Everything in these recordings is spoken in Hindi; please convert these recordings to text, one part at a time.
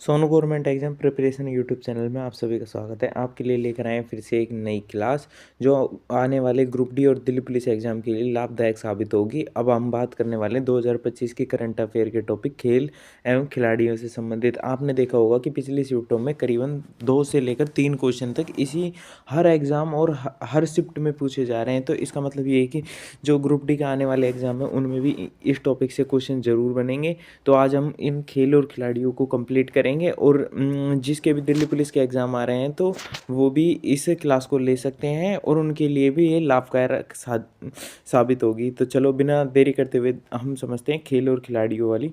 Sonu government exam preparation YouTube channel में आप सभी का स्वागत है। आपके लिए लेकर आए हैं फिर से एक नई क्लास जो आने वाले ग्रुप डी और दिल्ली पुलिस एग्जाम के लिए लाभदायक साबित होगी। अब हम बात करने वाले हैं 2025 की करंट अफेयर के टॉपिक खेल एवं खिलाड़ियों से संबंधित। आपने देखा होगा कि पिछली शिफ्टों में करीबन 2 से लेकर 3 क्वेश्चन तक इसी हर एग्ज़ाम और हर शिफ्ट में पूछे जा रहे हैं। तो इसका मतलब ये है कि जो ग्रुप डी का आने वाले एग्जाम है उनमें भी इस टॉपिक से क्वेश्चन ज़रूर बनेंगे। तो आज हम इन खेल और खिलाड़ियों को कंप्लीट करेंगे और जिसके भी दिल्ली पुलिस के एग्ज़ाम आ रहे हैं तो वो भी इस क्लास को ले सकते हैं और उनके लिए भी ये लाभकारक साबित होगी। तो चलो बिना देरी करते हुए हम समझते हैं खेल और खिलाड़ियों वाली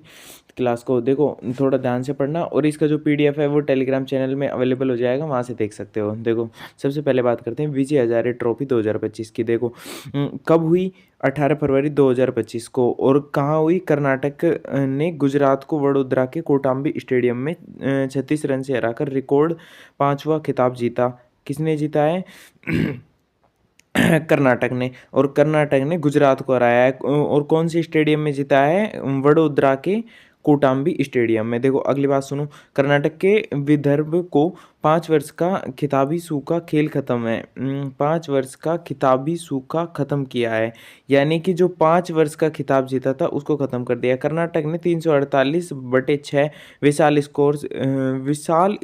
क्लास को। देखो थोड़ा ध्यान से पढ़ना और इसका जो पीडीएफ है वो टेलीग्राम चैनल में अवेलेबल हो जाएगा, वहाँ से देख सकते हो। देखो सबसे पहले बात करते हैं विजय हजारे ट्रॉफी 2025 की। देखो कब हुई? 18 फरवरी 2025 को। और कहाँ हुई? कर्नाटक ने गुजरात को वडोदरा के कोटाम्बी स्टेडियम में 36 रन से हराकर रिकॉर्ड 5वां खिताब जीता। किसने जीता है? कर्नाटक ने। और कर्नाटक ने गुजरात को हराया है। और कौन सी स्टेडियम में जीता है? वडोदरा के कोटाम्बी स्टेडियम में। देखो अगली बात सुनो, कर्नाटक के विदर्भ को 5 वर्ष का खिताबी सूखा खेल खत्म है। 5 वर्ष का खिताबी सूखा खत्म किया है, यानी कि जो 5 वर्ष का खिताब जीता था उसको खत्म कर दिया। कर्नाटक ने 348/6 विशाल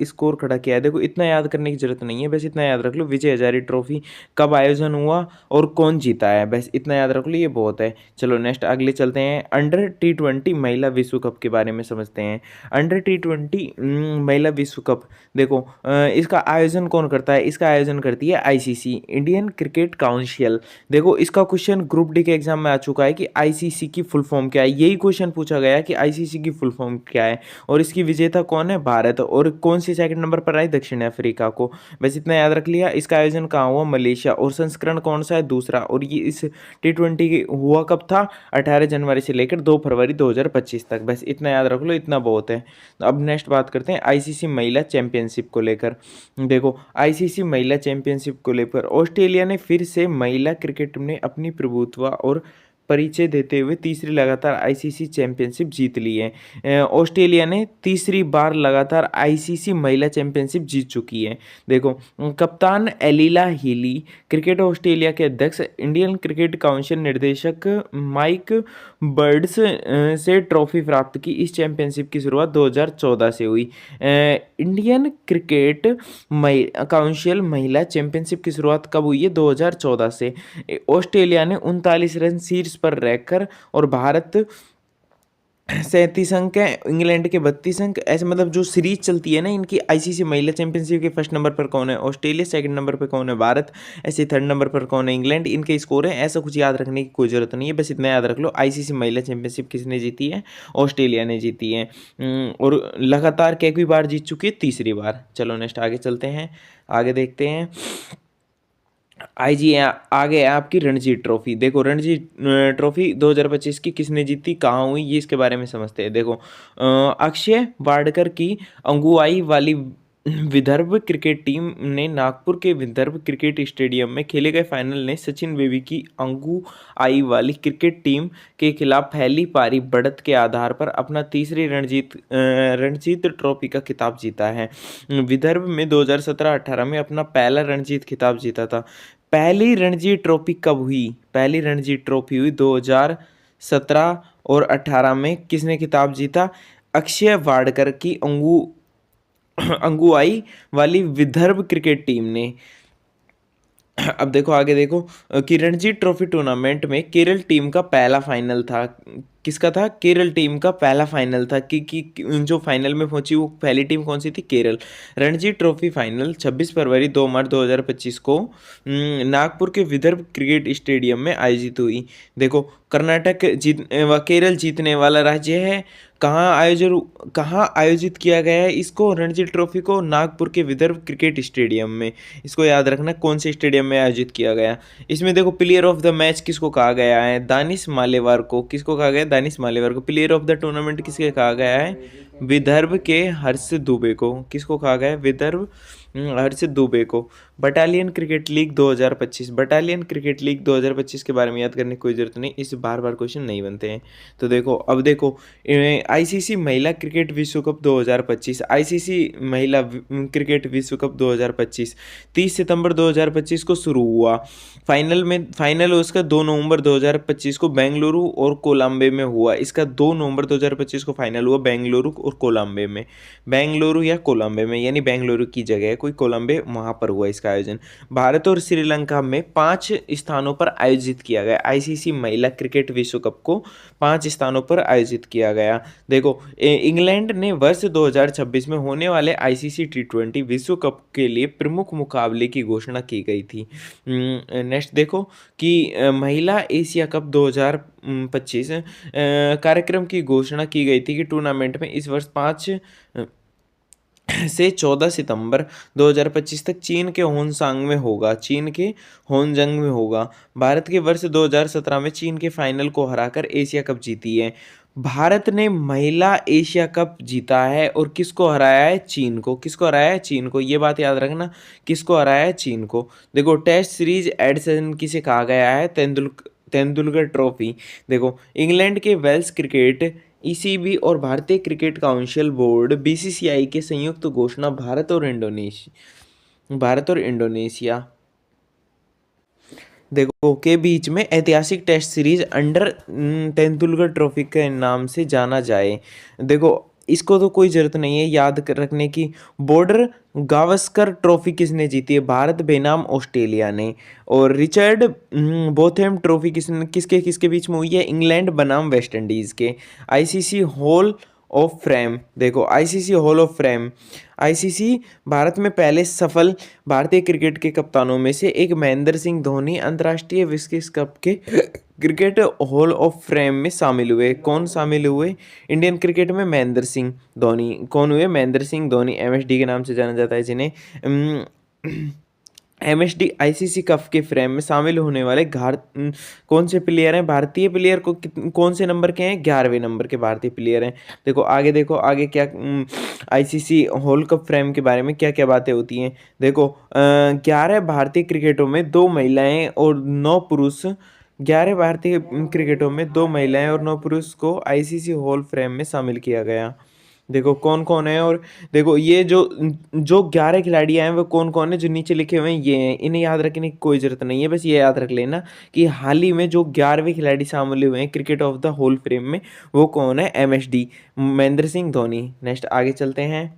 स्कोर खड़ा किया है। देखो इतना याद करने की जरूरत नहीं है, बस इतना याद रख लो विजय हजारे ट्रॉफी कब आयोजन हुआ और कौन जीता है, बस इतना याद रख लो, ये बहुत है। चलो नेक्स्ट अगले चलते हैं, अंडर T20 महिला विश्व कप के बारे में समझते हैं। अंडर T20 महिला विश्व कप, देखो इसका आयोजन कौन करता है? इसका आयोजन करती है आईसीसी, इंडियन क्रिकेट काउंसिल। देखो इसका क्वेश्चन ग्रुप डी के एग्जाम में आ चुका है कि आईसीसी की फुल फॉर्म क्या है। यही क्वेश्चन पूछा गया कि आईसीसी की फुल फॉर्म क्या है और इसकी विजेता कौन है? भारत। और कौन सी सेकंड नंबर पर आई? दक्षिण अफ्रीका को। बस इतना याद रख लिया। इसका आयोजन कहाँ हुआ? मलेशिया। और संस्करण कौन सा है? दूसरा। और ये इस T20 हुआ कब था? 18 जनवरी से लेकर 2 फरवरी 2025 तक। बस इतना याद रख लो, इतना बहुत है। अब नेक्स्ट बात करते हैं आईसीसी महिला चैंपियनशिप को लेकर। देखो आईसीसी महिला चैंपियनशिप को लेकर ऑस्ट्रेलिया ने फिर से महिला क्रिकेट में अपनी प्रभुत्व और परिचय देते हुए तीसरी लगातार आईसीसी चैंपियनशिप जीत ली है। ऑस्ट्रेलिया ने तीसरी बार लगातार आईसीसी महिला चैंपियनशिप जीत चुकी है। देखो कप्तान एलिला हीली, क्रिकेट ऑस्ट्रेलिया के अध्यक्ष, इंडियन क्रिकेट काउंसिल निर्देशक माइक बर्ड्स से ट्रॉफी प्राप्त की। इस चैंपियनशिप की शुरुआत 2014 से हुई। इंडियन क्रिकेट काउंसिल महिला चैंपियनशिप की शुरुआत कब हुई है? 2014 से। ऑस्ट्रेलिया ने 39 रन शीर्ष पर रहकर और भारत 37 अंक है, इंग्लैंड के 32 अंक। ऐसे मतलब जो सीरीज चलती है ना इनकी आईसीसी महिला चैंपियनशिप के फर्स्ट नंबर पर कौन है? ऑस्ट्रेलिया। सेकंड नंबर पर कौन है? भारत। ऐसे थर्ड नंबर पर कौन है? इंग्लैंड। इनके स्कोर है। ऐसा कुछ याद रखने की कोई जरूरत नहीं है, बस इतना याद रख लो आईसीसी महिला चैंपियनशिप किसने जीती है? ऑस्ट्रेलिया ने जीती है। और लगातार कितनी बार जीत चुकी है? तीसरी बार। चलो नेक्स्ट आगे चलते हैं, आगे देखते हैं। आईजी आगे है आपकी रणजी ट्रॉफी। देखो रणजी ट्रॉफी 2025 की किसने जीती, कहाँ हुई, ये इसके बारे में समझते हैं। देखो अक्षय वाडकर की अगुवाई वाली विदर्भ क्रिकेट टीम ने नागपुर के विदर्भ क्रिकेट स्टेडियम में खेले गए फाइनल ने सचिन बेबी की अगुवाई वाली क्रिकेट टीम के खिलाफ पहली पारी बढ़त के आधार पर अपना तीसरी रणजीत ट्रॉफी का खिताब जीता है। विदर्भ में 2017-18 में अपना पहला रणजीत खिताब जीता था। पहली रणजी ट्रॉफी कब हुई? पहली रणजी ट्रॉफी हुई 2017 और 18 में। किसने खिताब जीता? अक्षय वाडकर की अगुवाई वाली विदर्भ क्रिकेट टीम ने। अब देखो आगे देखो कि रणजी ट्रॉफी टूर्नामेंट में केरल टीम का पहला फाइनल था। किसका था? केरल टीम का पहला फाइनल था कि जो फाइनल में पहुंची वो पहली टीम कौन सी थी? केरल। रणजी ट्रॉफी फाइनल 26 फरवरी 2 मार्च 2025 को नागपुर के विदर्भ क्रिकेट स्टेडियम में आयोजित हुई। देखो कर्नाटक केरल जीतने वाला राज्य है। कहाँ आयोजित किया गया है इसको, रणजी ट्रॉफी को? नागपुर के विदर्भ क्रिकेट स्टेडियम में। इसको याद रखना कौन से स्टेडियम में आयोजित किया गया। इसमें देखो प्लेयर ऑफ द मैच किसको कहा गया है? दानिश मालेवार को। किसको कहा गया? दानिश मालेवार को। प्लेयर ऑफ द टूर्नामेंट किसके कहा गया है? विदर्भ के हर्ष दुबे को, किसको कहा गया है? विदर्भ हर्ष दुबे को। Battalion cricket league 2025, battalion cricket league 2025 के बारे में याद करने की कोई जरूरत नहीं, इस बार बार क्वेश्चन नहीं बनते हैं। तो देखो अब देखो, आईसीसी महिला क्रिकेट विश्व कप 2025, आईसीसी महिला क्रिकेट विश्व कप 2025 30 सितंबर 2025 को शुरू हुआ। फाइनल उसका 2 नवंबर 2025 को बेंगलुरु और कोलंबे में हुआ। इसका 2 नवंबर 2025 को फाइनल हुआ बेंगलुरु और कोलंबे में, बेंगलुरु या कोलंबे में, यानी बेंगलुरु की जगह है कोई, कोलंबे वहां पर हुआ इसका आयोजन। भारत और श्रीलंका में 5 स्थानों पर आयोजित किया गया। आईसीसी महिला क्रिकेट विश्व कप को 5 स्थानों पर आयोजित किया गया। देखो इंग्लैंड ने वर्ष 2026 में होने वाले आईसीसी टी20 विश्व कप के लिए प्रमुख मुकाबले की घोषणा की गई थी। नेक्स्ट देखो कि महिला एशिया कप 2025 कार्यक्रम की घोषणा की गई थी कि टूर्नामेंट में इस वर्ष 5 से 14 सितंबर 2025 तक चीन के होनसांग में होगा, चीन के होनजंग में होगा। भारत के वर्ष 2017 में चीन के फाइनल को हराकर एशिया कप जीती है। भारत ने महिला एशिया कप जीता है और किसको हराया है? चीन को। किसको हराया है? चीन को। ये बात याद रखना, किसको हराया है? चीन को। देखो टेस्ट सीरीज एडिशन किसे कहा गया है? तेंदुलकर ट्रॉफी। देखो इंग्लैंड के वेल्स क्रिकेट ईसीबी और भारतीय क्रिकेट काउंसिल बोर्ड बीसीसीआई के संयुक्त घोषणा भारत और इंडोनेशिया देखो के बीच में ऐतिहासिक टेस्ट सीरीज अंडर तेंदुलकर ट्रॉफी के नाम से जाना जाए। देखो इसको तो कोई ज़रूरत नहीं है याद रखने की। बॉर्डर गावस्कर ट्रॉफी किसने जीती है? भारत बेनाम ऑस्ट्रेलिया ने। और रिचर्ड बोथेम ट्रॉफी किसके किसके बीच में हुई है? इंग्लैंड बनाम वेस्ट इंडीज़ के। आईसीसी हॉल ऑफ फ्रेम, देखो ICC hall of frame, ICC Bharat में पहले सफल भारतीय क्रिकेट के कप्तानों में से एक महेंद्र सिंह धोनी अंतर्राष्ट्रीय विश्व कप के क्रिकेट हॉल ऑफ फ्रेम में शामिल हुए। कौन शामिल हुए इंडियन क्रिकेट में? महेंद्र सिंह धोनी। कौन हुए? महेंद्र सिंह धोनी, एमएसडी के नाम से जाना जाता है जिन्हें। एमएसडी आईसीसी कप के फ्रेम में शामिल होने वाले कौन से प्लेयर हैं? भारतीय प्लेयर को कौन से नंबर के हैं? 11वें नंबर के भारतीय प्लेयर हैं। देखो आगे क्या आईसीसी हॉल कप फ्रेम के बारे में क्या क्या बातें होती हैं। देखो 11 भारतीय क्रिकेटों में 2 महिलाएं और 9 पुरुष, 11 भारतीय क्रिकेटों में 2 महिलाएं और 9 पुरुष को आईसीसी हॉल फ्रेम में शामिल किया गया। देखो कौन कौन है, और देखो ये जो जो 11 खिलाड़ी हैं वो कौन कौन है? जो नीचे लिखे हुए हैं ये हैं, इन्हें याद रखने की कोई ज़रूरत नहीं है, बस ये याद रख लेना कि हाल ही में जो 11वें खिलाड़ी शामिल हुए हैं cricket of the hall frame में वो कौन है? एमएसडी, महेंद्र सिंह धोनी। नेक्स्ट आगे चलते हैं।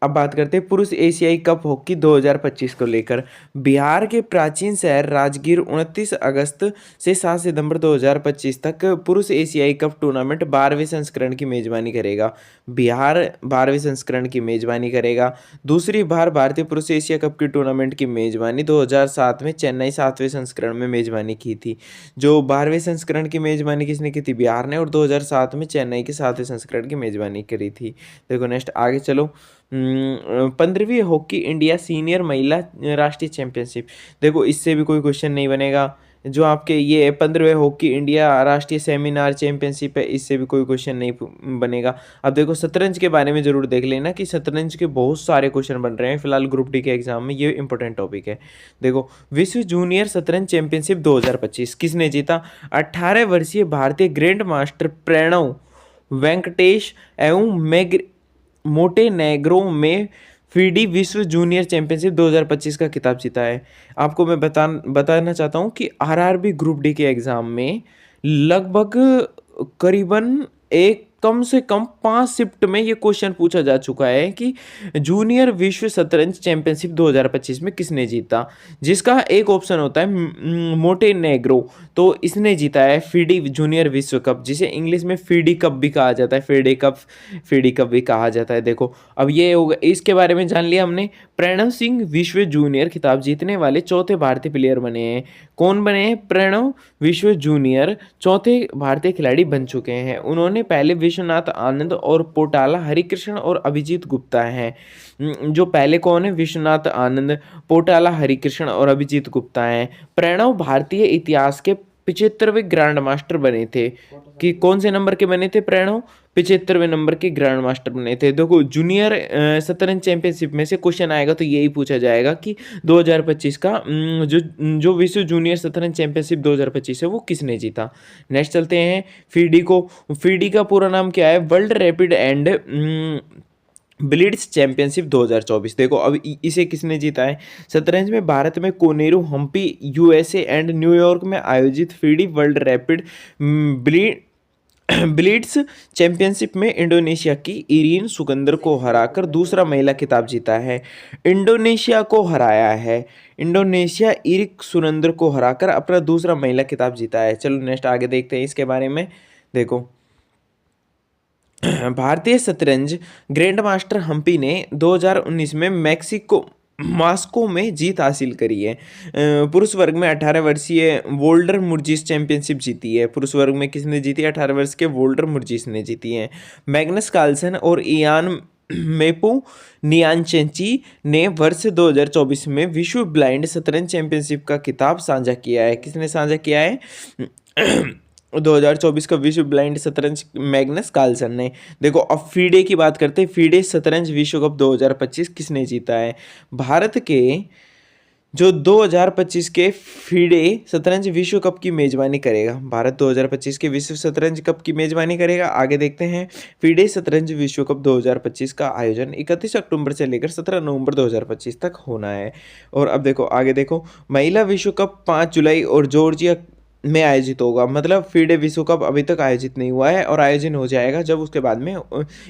अब बात करते हैं पुरुष एशियाई कप हॉकी 2025 को लेकर। बिहार के प्राचीन शहर राजगीर 29 अगस्त से 7 सितंबर 2025 तक पुरुष एशियाई कप टूर्नामेंट 12वें संस्करण की मेजबानी करेगा। बिहार 12वें संस्करण की मेजबानी करेगा। दूसरी बार भारतीय पुरुष एशिया कप की टूर्नामेंट की मेजबानी 2007 में चेन्नई 7वें संस्करण में मेजबानी की थी। जो 12वें संस्करण की मेजबानी किसने की थी? बिहार ने। और 2007 में चेन्नई के 7वें संस्करण की मेजबानी करी थी। देखो नेक्स्ट आगे चलो। 15वीं हॉकी इंडिया सीनियर महिला राष्ट्रीय चैंपियनशिप। देखो इससे भी कोई क्वेश्चन नहीं बनेगा। जो आपके ये 15वें हॉकी इंडिया राष्ट्रीय सेमिनार चैंपियनशिप है, इससे भी कोई क्वेश्चन नहीं बनेगा। अब देखो शतरंज के बारे में जरूर देख लेना कि शतरंज के बहुत सारे क्वेश्चन बन रहे हैं फिलहाल ग्रुप डी के एग्जाम में, ये इंपॉर्टेंट टॉपिक है। देखो विश्व जूनियर शतरंज चैंपियनशिप 2025 किसने जीता? 18 वर्षीय भारतीय ग्रैंड मास्टर प्रणव वेंकटेश एवं मोटेनेग्रो में फीडी विश्व जूनियर चैंपियनशिप 2025 का खिताब जीता है। आपको मैं बताना चाहता हूँ कि आरआरबी ग्रुप डी के एग्ज़ाम में लगभग करीबन कम से कम 5 शिफ्ट में ये क्वेश्चन पूछा जा चुका है कि जूनियर विश्व शतरंज चैंपियनशिप 2025 में किसने जीता, जिसका एक ऑप्शन होता है मोटेनेग्रो, तो इसने जीता है फीडी जूनियर विश्व कप, जिसे इंग्लिश में फीडी कप भी कहा जाता है, फीडी कप भी कहा जाता है। देखो अब ये होगा, इसके बारे में जान लिया हमने। प्रणव सिंह विश्व जूनियर खिताब जीतने वाले चौथे भारतीय प्लेयर बने हैं। कौन बने हैं? प्रणव विश्व जूनियर चौथे भारतीय खिलाड़ी बन चुके हैं। उन्होंने पहले विश्वनाथ आनंद और पोटाला हरिकृष्ण और अभिजीत गुप्ता हैं। जो पहले कौन है? विश्वनाथ आनंद, पोटाला हरिकृष्ण और अभिजीत गुप्ता हैं। प्रणव भारतीय इतिहास के 75वें ग्रैंड मास्टर बने थे। कि कौन से नंबर के बने थे प्रणव? 75वें नंबर के ग्रैंड मास्टर बने थे। देखो जूनियर शतरंज चैंपियनशिप में से क्वेश्चन आएगा तो यही पूछा जाएगा कि 2025 का जो जो विश्व जूनियर शतरंज चैंपियनशिप 2025 है वो किसने जीता। नेक्स्ट चलते हैं फीडी को। फीडी का पूरा नाम क्या है? World rapid and Blitz championship 2024। देखो अब इसे किसने जीता है? शतरंज में भारत में Koneru Humpy USA and New York में आयोजित FIDE world rapid blitz championship में इंडोनेशिया की इरीन सुकंदर को हराकर दूसरा महिला खिताब जीता है। इंडोनेशिया को हराया है। इंडोनेशिया इरिक सुरेंद्र को हराकर अपना दूसरा महिला खिताब जीता है। चलो नेक्स्ट आगे देखते हैं इसके बारे में। देखो भारतीय शतरंज ग्रैंड मास्टर हम्पी ने 2019 में मास्को में जीत हासिल करी है। पुरुष वर्ग में 18 वर्षीय वोल्डर मुर्जिस चैंपियनशिप जीती है। पुरुष वर्ग में किसने जीती? 18 वर्ष के वोल्डर मुर्जिस ने जीती है। मैग्नस कार्लसन और इयान मेपू नियांचेंची ने वर्ष 2024 में विश्व ब्लाइंड शतरंज चैंपियनशिप का खिताब साझा किया है। किसने साझा किया है? 2024 का विश्व ब्लाइंड शतरंज मैग्नस कार्लसन ने। देखो अब फीडे की बात करते हैं। फीडे शतरंज विश्व कप 2025 किसने जीता है? भारत के जो 2025 के फीडे शतरंज विश्व कप की मेजबानी करेगा। भारत 2025 के विश्व शतरंज कप की मेजबानी करेगा। आगे देखते हैं फीडे शतरंज विश्व कप 2025 का आयोजन 31 अक्टूबर से लेकर 17 नवंबर 2025 तक होना है। और अब देखो आगे देखो महिला विश्व कप 5 जुलाई और जॉर्जिया में आयोजित होगा। मतलब फीडे विश्व कप अभी तक आयोजित नहीं हुआ है और आयोजन हो जाएगा जब उसके बाद में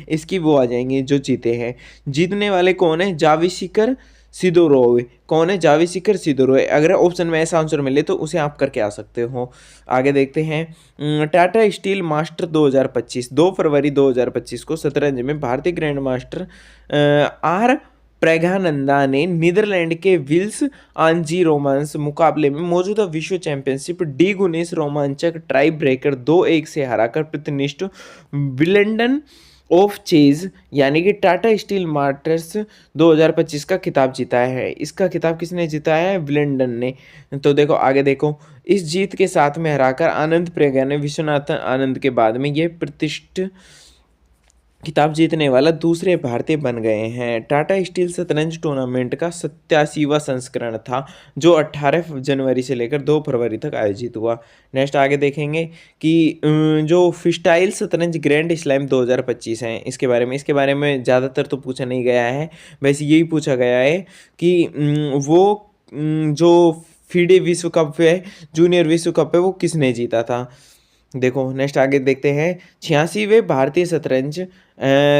इसकी वो आ जाएंगे जो जीते हैं। जीतने वाले कौन है? जाविसिकर सिदोरोव। कौन है? जाविसिकर सिदोरोव। अगर ऑप्शन में ऐसा आंसर मिले तो उसे आप करके आ सकते हो। आगे देखते हैं टाटा स्टील मास्टर 2025। 2 फरवरी 2025 को शतरंज में भारतीय ग्रैंड मास्टर आर प्रज्ञानंदा ने नीदरलैंड के विल्स आंजी रोमांस मुकाबले में मौजूदा विश्व चैंपियनशिप डी गुनेस रोमांचक ट्राई ब्रेकर 2-1 से हराकर प्रतिनिष्ठ विलेंडन ऑफ चेज यानी कि टाटा स्टील मास्टर्स 2025 का खिताब जीता है। इसका खिताब किसने जीता है? विलेंडन ने। तो देखो आगे देखो इस जीत के साथ में हराकर आनंद प्रज्ञा ने विश्वनाथन आनंद के बाद में ये प्रतिष्ठित खिताब जीतने वाला दूसरे भारतीय बन गए हैं। टाटा स्टील शतरंज टूर्नामेंट का 87वां संस्करण था जो 18 जनवरी से लेकर 2 फरवरी तक आयोजित हुआ। नेक्स्ट आगे देखेंगे कि जो फ्रीस्टाइल शतरंज ग्रैंड स्लैम 2025 है इसके बारे में ज़्यादातर तो पूछा नहीं गया है। वैसे यही पूछा गया है कि वो जो फीडे विश्व कप है, जूनियर विश्व कप है, वो किसने जीता था। देखो नेक्स्ट आगे देखते हैं 86वें भारतीय शतरंज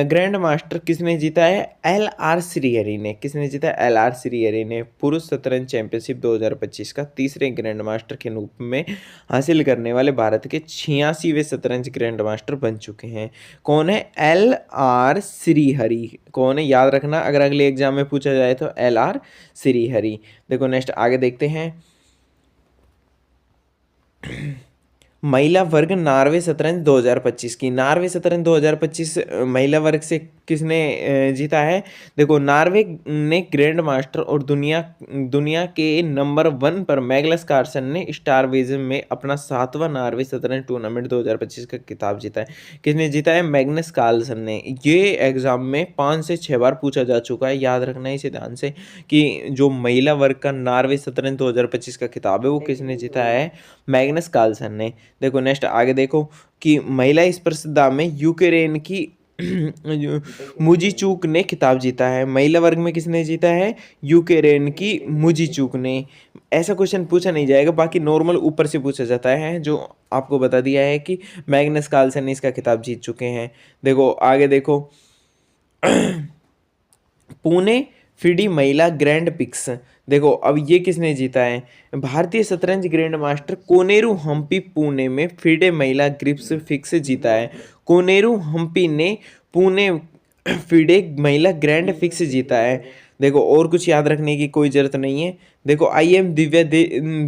ग्रैंड मास्टर किसने जीता है? एल आर श्रीहरि ने। किसने जीता है? एल आर श्रीहरि ने पुरुष शतरंज चैंपियनशिप 2025 का तीसरे ग्रैंड मास्टर के रूप में हासिल करने वाले भारत के 86वें शतरंज ग्रैंड मास्टर बन चुके हैं। कौन है? L R Srihari. कौन है? याद रखना अगर अगले एग्जाम में पूछा जाए तो एल आर श्रीहरि। देखो नेक्स्ट आगे देखते हैं महिला वर्ग नार्वे शतरंज 2025 की। नार्वे शतरंज 2025 महिला वर्ग से किसने जीता है? देखो नार्वे ने ग्रैंड मास्टर और दुनिया के नंबर 1 पर मैग्नस कार्लसन ने स्टार विजन में अपना 7वां नार्वे शतरंज टूर्नामेंट 2025 का खिताब जीता है। किसने जीता है? मैग्नस कार्लसन ने। ये एग्जाम में 5 से 6 बार पूछा जा चुका है। याद रखना इसे ध्यान से कि जो महिला वर्ग का नार्वे शतरंज 2025 का खिताब है वो किसने जीता है? मैग्नस कार्लसन ने। देखो नेक्स्ट आगे देखो कि महिला स्पर्धा में यूक्रेन की मुजीचूक ने खिताब जीता है। महिला वर्ग में किसने जीता है? यूक्रेन की मुजीचूक ने। ऐसा क्वेश्चन पूछा नहीं जाएगा, बाकी नॉर्मल ऊपर से पूछा जाता है जो आपको बता दिया है कि मैग्नस कार्लसन ने इसका खिताब जीत चुके हैं। देखो आगे देखो पुणे फीडी महिला ग्रैंड पिक्स। देखो अब ये किसने जीता है? भारतीय शतरंज ग्रैंड मास्टर कोनेरू हम्पी पुणे में फीडे महिला ग्रिप्स फिक्स जीता है। कोनेरू हम्पी ने पुणे फीडे महिला ग्रैंड फिक्स जीता है। देखो और कुछ याद रखने की कोई ज़रूरत नहीं है। देखो IM दिव्या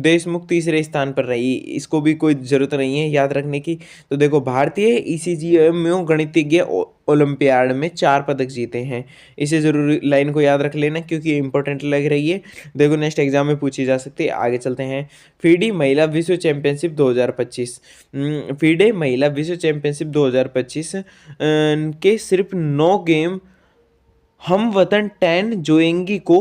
देशमुख तीसरे स्थान पर रही, इसको भी कोई ज़रूरत नहीं है याद रखने की। तो देखो भारतीय ECGMO गणितज्ञ ओलंपियाड में 4 पदक जीते हैं। इसे ज़रूर लाइन को याद रख लेना क्योंकि ये इंपॉर्टेंट लग रही है। देखो नेक्स्ट एग्जाम में पूछी जा सकती है। आगे चलते हैं। फीडे महिला विश्व चैंपियनशिप 2025। फीडे महिला विश्व चैंपियनशिप 2025 के सिर्फ 9 गेम हम वतन टैन जोएंगी को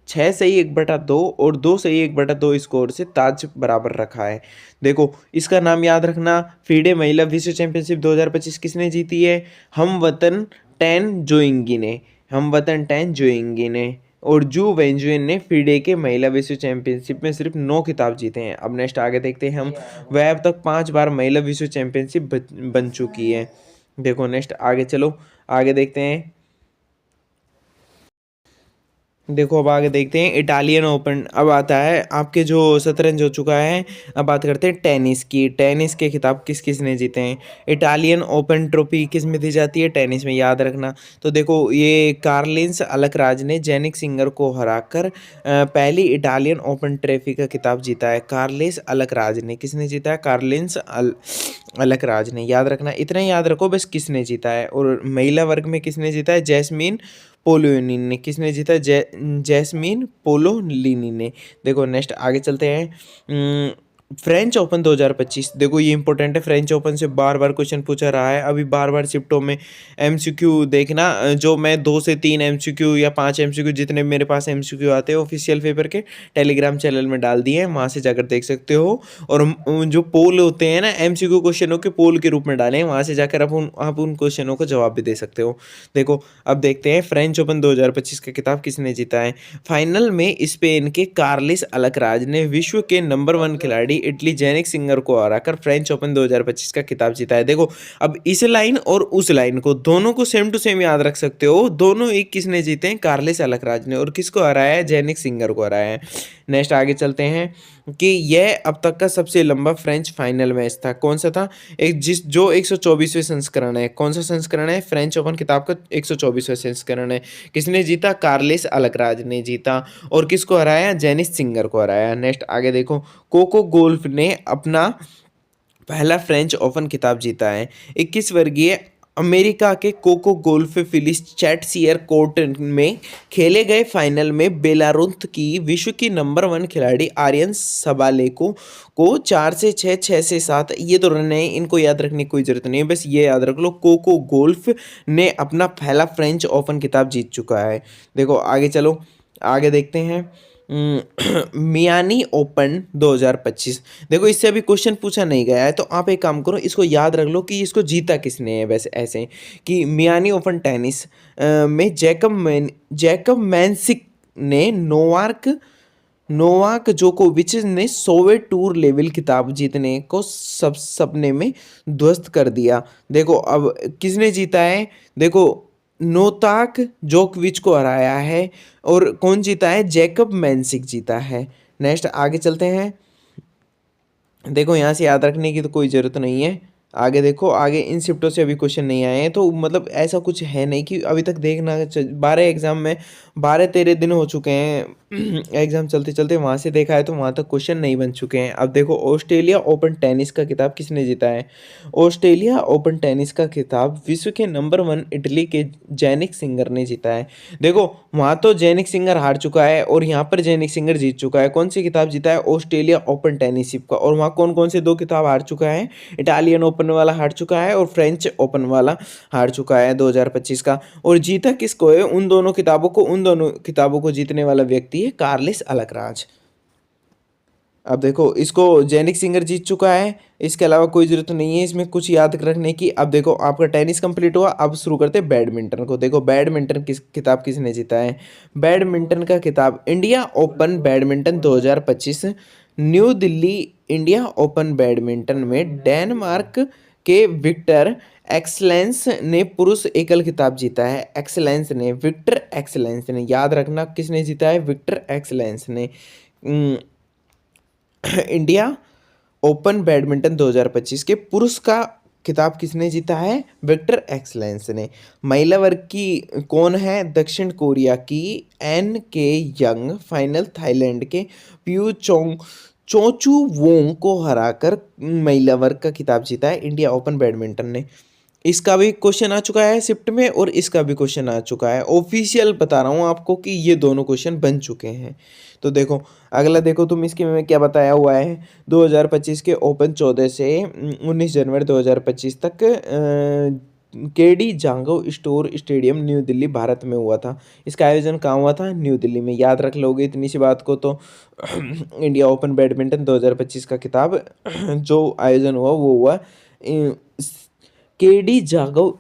6-1/2 और 2-1/2 स्कोर से ताज बराबर रखा है। देखो इसका नाम याद रखना। फीडे महिला विश्व चैंपियनशिप 2025 किसने जीती है? हम वतन टैन जोएंगी ने। हम वतन टैन जोएंगी ने और जू वेंजुएन ने फीडे के महिला विश्व चैंपियनशिप में सिर्फ 9 खिताब जीते हैं। अब नेक्स्ट आगे देखते हैं हम। वह अब तक 5 बार महिला विश्व चैंपियनशिप बन चुकी है। देखो नेक्स्ट आगे चलो, आगे देखते हैं। देखो अब आगे देखते हैं इटालियन ओपन। अब आता है आपके जो शतरंज हो चुका है। अब बात करते हैं टेनिस की। टेनिस के खिताब किस किस ने जीते हैं? इटालियन ओपन ट्रॉफी किस में दी जाती है? टेनिस में, याद रखना। तो देखो ये कार्लिंस अलकराज ने जेनिक सिंगर को हराकर पहली इटालियन ओपन ट्रॉफी का खिताब जीता है। कार्लिस अलकराज ने, किसने जीता है? कार्लिंस अलकराज ने, याद रखना। इतना ही याद रखो बस किसने जीता है। और महिला वर्ग में किसने जीता है? जैस्मीन पोलोलिनी ने। किसने जीता है? जैस्मीन पोलोलिनी ने। देखो नेक्स्ट आगे चलते हैं। French open 2025। देखो ये इंपॉर्टेंट है। फ्रेंच ओपन से बार बार क्वेश्चन पूछा रहा है। अभी बार बार शिफ्टों में एमसीक्यू देखना। जो मैं 2 से 3 एमसीक्यू या 5 एमसीक्यू जितने मेरे पास एमसीक्यू आते हैं ऑफिशियल पेपर के टेलीग्राम चैनल में डाल दिए हैं, वहाँ से जाकर देख सकते हो। और जो पोल होते हैं ना, एमसीक्यू क्वेश्चनों के पोल के रूप में डाले हैं, वहाँ से जाकर आप उन क्वेश्चनों को जवाब भी दे सकते हो। देखो अब देखते हैं फ्रेंच ओपन 2025 का खिताब किसने जीता है। फाइनल में स्पेन के कार्लिस अलकराज ने विश्व के नंबर 1 खिलाड़ी इटली जेनिक सिंगर को हराकर फ्रेंच ओपन 2025 का खिताब जीता है। देखो अब इस लाइन और उस लाइन को दोनों को सेम टू सेम याद रख सकते हो। दोनों एक किसने जीते हैं? कार्लिस अलकराज ने। और किसको हराया है? जेनिक सिंगर को हराया है। नेक्स्ट आगे चलते हैं कि यह अब तक का सबसे लंबा फ्रेंच फाइनल मैच था। कौन सा था? एक जो 124वें संस्करण है। कौन सा संस्करण है? फ्रेंच ओपन खिताब का 124वां संस्करण है। किसने जीता? कार्लिस अलकराज ने जीता। और किसको हराया? जेनिस सिंगर को हराया। नेक्स्ट आगे देखो। कोको गोल्फ ने अपना पहला फ्रेंच ओपन खिताब जीता है। 21 वर्गीय अमेरिका के कोको गोल्फ फिलिस चैटसियर कोर्ट में खेले गए फाइनल में बेलारूस की विश्व की नंबर 1 खिलाड़ी आर्यन सबालेको को 4-6, 6-7 ये तो रन है, इनको याद रखने की कोई जरूरत नहीं है, बस ये याद रख लो कोको गोल्फ ने अपना पहला फ्रेंच ओपन खिताब जीत चुका है। देखो आगे चलो, आगे देखते हैं। मियानी ओपन 2025। देखो इससे अभी क्वेश्चन पूछा नहीं गया है, तो आप एक काम करो, इसको याद रख लो कि इसको जीता किसने है। वैसे ऐसे कि मियानी ओपन टेनिस में जैकब मैंसिक ने नोवाक जोकोविच ने 100वें टूर लेवल खिताब जीतने को सब सपने में ध्वस्त कर दिया। देखो अब किसने जीता है? देखो नोवाक जोकोविच को हराया है। और कौन जीता है? जैकब मैंसिक जीता है। नेक्स्ट आगे चलते हैं। देखो यहाँ से याद रखने की तो कोई ज़रूरत नहीं है। आगे देखो, आगे इन शिफ्टों से अभी क्वेश्चन नहीं आए हैं, तो मतलब ऐसा कुछ है नहीं कि अभी तक देखना 12 एग्जाम में 12-13 दिन हो चुके हैं एग्जाम चलते चलते, वहाँ से देखा है तो वहाँ तक क्वेश्चन नहीं बन चुके हैं। अब देखो ऑस्ट्रेलिया ओपन टेनिस का खिताब किसने जीता है? ऑस्ट्रेलिया ओपन टेनिस का खिताब विश्व के नंबर 1 इटली के जैनिक सिंगर ने जीता है। देखो वहाँ तो जैनिक सिंगर हार चुका है और यहाँ पर जैनिक सिंगर जीत चुका है। कौन सी खिताब जीता है? ऑस्ट्रेलिया ओपन टेनिस का। और वहाँ कौन कौन से 2 खिताब हार चुका है? इटालियन ओपन वाला हार चुका है और फ्रेंच ओपन वाला हार चुका है 2025 का। और जीता किसको है? उन दोनों खिताबों को जीतने वाला व्यक्ति है कार्लिस अलकराज। अब देखो इसको जेनिक सिंगर जीत चुका है, इसके अलावा कोई ज़रूरत नहीं है इसमें कुछ याद रखने की। अब देखो आपका टेनिस कंप्लीट हुआ, अब शुरू करते हैं बैडमिंटन को। देखो बैडमिंटन खिताब किसने जीता है? बैडमिंटन का खिताब India open badminton 2025 new Delhi India open badminton में डेनमार्क के विक्टर एक्सलेंस ने पुरुष एकल खिताब जीता है। विक्टर एक्सलेंस ने, याद रखना किसने जीता है? विक्टर एक्सलेंस ने। इंडिया ओपन बैडमिंटन 2025 के पुरुष का खिताब किसने जीता है? विक्टर एक्सलेंस ने। महिला वर्ग की कौन है? दक्षिण कोरिया की एन के यंग फाइनल थाईलैंड के प्यू चोचू वोंग को हराकर महिला वर्ग का खिताब जीता है इंडिया ओपन बैडमिंटन ने। इसका भी क्वेश्चन आ चुका है शिफ्ट में और इसका भी क्वेश्चन आ चुका है। ऑफिशियल बता रहा हूँ आपको कि ये दोनों क्वेश्चन बन चुके हैं। तो देखो अगला, देखो तुम इसके में क्या बताया हुआ है। 2025 के ओपन 14 से 19 जनवरी 2025 तक केडी जांगव स्टोर स्टेडियम न्यू दिल्ली भारत में हुआ था। इसका आयोजन कहाँ हुआ था? न्यू दिल्ली में। याद रख लोगे इतनी सी बात को तो इंडिया ओपन बैडमिंटन 2025 का खिताब जो आयोजन हुआ वो हुआ केडी जागव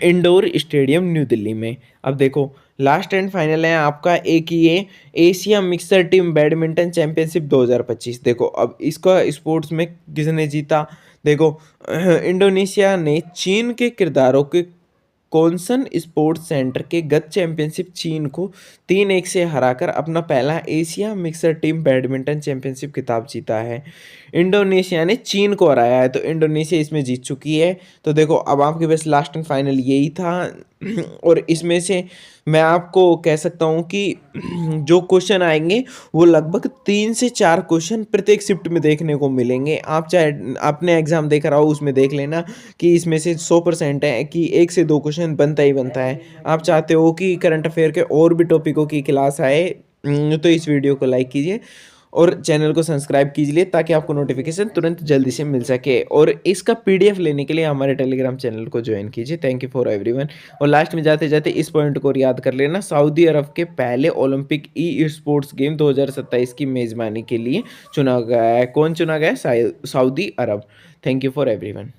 इंडोर स्टेडियम न्यू दिल्ली में। अब देखो लास्ट एंड फाइनल है आपका एक ही ये Asia mixer team badminton championship 2025। देखो अब इसका स्पोर्ट्स में किसने जीता? देखो इंडोनेशिया ने चीन के किरदारों के कॉन्सन स्पोर्ट्स सेंटर के गत चैंपियनशिप चीन को 3-1 से हराकर अपना पहला Asia mixer team badminton championship खिताब जीता है। इंडोनेशिया ने चीन को हराया है तो इंडोनेशिया इसमें जीत चुकी है। तो देखो अब आपके पास लास्ट एंड फाइनल यही था और इसमें से मैं आपको कह सकता हूँ कि जो क्वेश्चन आएंगे वो लगभग 3 से 4 क्वेश्चन प्रत्येक शिफ्ट में देखने को मिलेंगे। आप चाहे आपने एग्जाम देख रहा हो उसमें देख लेना कि इसमें से 100% है कि 1 से 2 क्वेश्चन बनता ही बनता है। आप चाहते हो कि करंट अफेयर के और भी टॉपिकों की क्लास आए तो इस वीडियो को लाइक कीजिए और चैनल को सब्सक्राइब कीजिए ताकि आपको नोटिफिकेशन तुरंत जल्दी से मिल सके। और इसका पीडीएफ लेने के लिए हमारे टेलीग्राम चैनल को ज्वाइन कीजिए। Thank you for everyone. और लास्ट में जाते जाते इस पॉइंट को याद कर लेना, सऊदी अरब के पहले ओलंपिक ई स्पोर्ट्स गेम 2027 की मेज़बानी के लिए चुना गया है। कौन चुना गया है? Saudi Arab. Thank you for everyone.